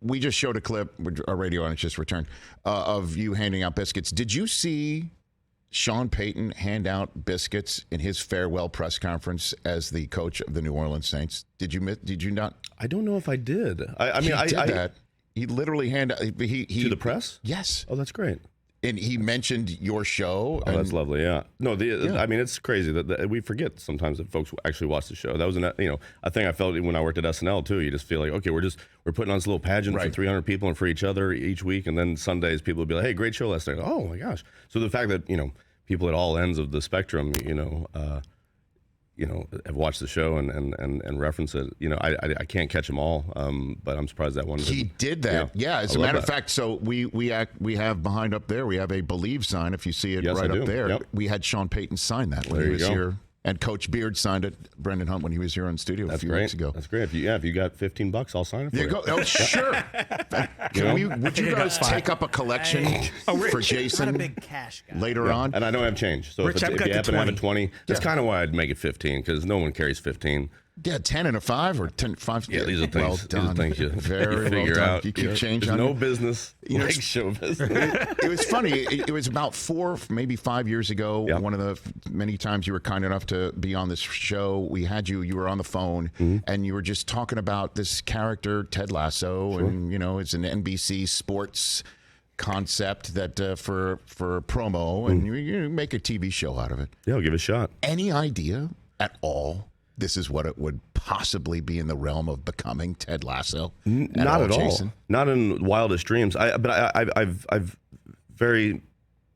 we just showed a clip, our radio audience just returned, of you handing out biscuits. Did you see Sean Payton hand out biscuits in his farewell press conference as the coach of the New Orleans Saints? Did you not? I don't know if I did. I mean, he did that. He literally handed he to the press. Yes. Oh, that's great. And he mentioned your show. Oh, that's lovely. Yeah. No, I mean, it's crazy that we forget sometimes that folks actually watch the show. That was a thing I felt when I worked at SNL too. You just feel like, okay, we're putting on this little pageant for 300 people and for each other each week, and then Sundays people would be like, hey, great show last night. Oh my gosh. So the fact that people at all ends of the spectrum, have watched the show and reference it. I can't catch them all, but I'm surprised that one. He did that. Yeah. As a matter of fact, so we have behind up there. We have a Believe sign. If you see it up there, we had Sean Payton sign that when he was here. And Coach Beard signed it, Brendan Hunt, when he was here in studio a few weeks ago. That's great. If you got $15, I'll sign it for you. Go. Oh, sure. Would you guys take up a collection for Jason I'm not a big cash guy. later on? And I don't have change. So Rich, if you happen to have a 20, that's kind of why I'd make it 15, because no one carries 15. Yeah, 10 and a 5 or 10, 5. Yeah, these are things. Well done. These are things you Very figure well done. out. You keep change There's on no business like show business. It was funny. It was about 4, maybe 5 years ago. Yep. One of the many times you were kind enough to be on this show, we had you were on the phone, and you were just talking about this character, Ted Lasso, and it's an NBC sports concept that for promo, and you make a TV show out of it. Yeah, I'll give it a shot. Any idea at all this is what it would possibly be in the realm of becoming Ted Lasso? Not at all. Jason? Not in wildest dreams. I've very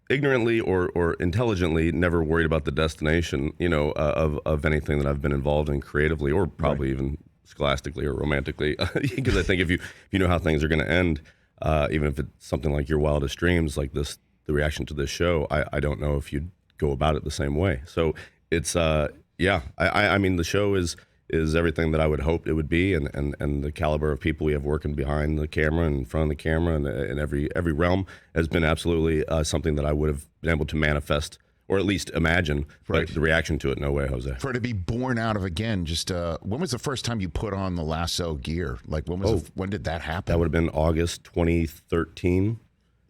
ignorantly or intelligently never worried about the destination, of anything that I've been involved in creatively, or probably even scholastically or romantically, because I think if you know how things are going to end, even if it's something like your wildest dreams, like this, the reaction to this show, I don't know if you'd go about it the same way. So it's I mean, the show is everything that I would hope it would be, and the caliber of people we have working behind the camera and in front of the camera and in every realm has been absolutely something that I would have been able to manifest, or at least imagine. But the reaction to it, no way, Jose. For it to be born out of, again, just when was the first time you put on the Lasso gear? Like when did that happen? That would have been August 2013.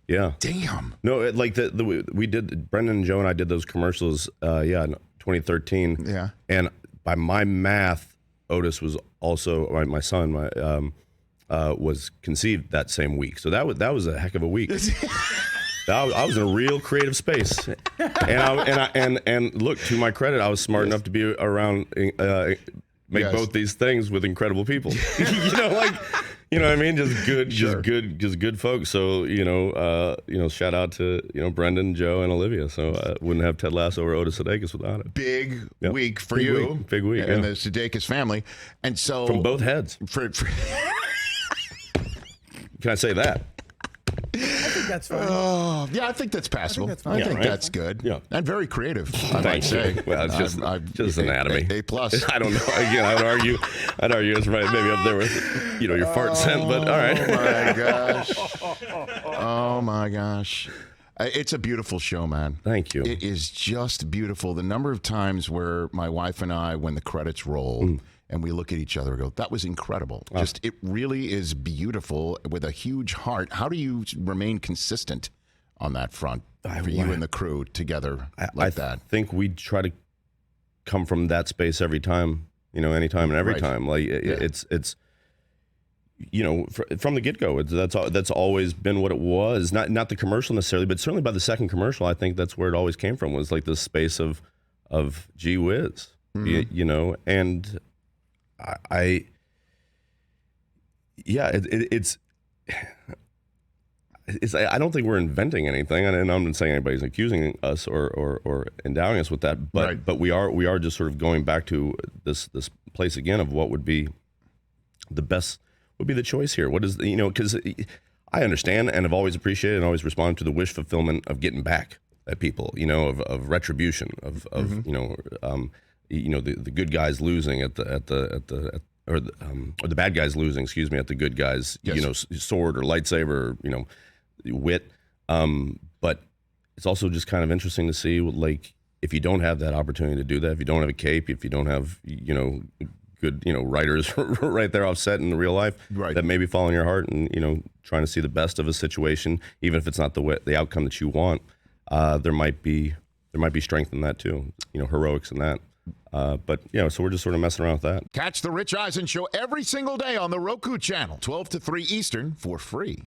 Yeah. Damn. No, we did, Brendan and Joe and I did those commercials. In 2013. Yeah. And by my math, Otis was also my son. Was conceived that same week. So that was a heck of a week. I was in a real creative space, and look, to my credit, I was smart enough to be around, make both these things with incredible people. You know what I mean? Just good folks. So shout out to Brendan, Joe, and Olivia. So wouldn't have Ted Lasso or Otis Sudeikis without it. Big week for you, big week, and the Sudeikis family, and so from both heads. Can I say that? I think that's fine. I think that's passable. I think that's good. Yeah. And very creative, I might say. Well, it's just anatomy. A plus. I don't know. Again, I'd argue it's right, maybe up there with your fart scent, but all right. Oh my gosh. It's a beautiful show, man. Thank you. It is just beautiful. The number of times where my wife and I, when the credits roll, and we look at each other and go, that was incredible. Just, it really is beautiful with a huge heart. How do you remain consistent on that front for you and the crew together like that? I think we try to come from that space every time, anytime and every time. Like it's from the get-go, that's always been what it was. Not the commercial necessarily, but certainly by the second commercial, I think that's where it always came from, was like this space of gee whiz, and it's I don't think we're inventing anything, and I'm not saying anybody's accusing us or endowing us with that, but we are just sort of going back to this place again of what would be the best, would be the choice here. What is, because I understand and have always appreciated and always responded to the wish fulfillment of getting back at people, of retribution, of the good guys losing or the bad guys losing, at the good guys, sword or lightsaber, wit. But it's also just kind of interesting to see, like, if you don't have that opportunity to do that, if you don't have a cape, if you don't have, good, writers right there off set in real life that maybe fall in your heart and, trying to see the best of a situation, even if it's not the outcome that you want. There might be strength in that too, heroics in that. But so we're just sort of messing around with that. Catch the Rich Eisen Show every single day on the Roku channel, 12 to 3 Eastern, for free.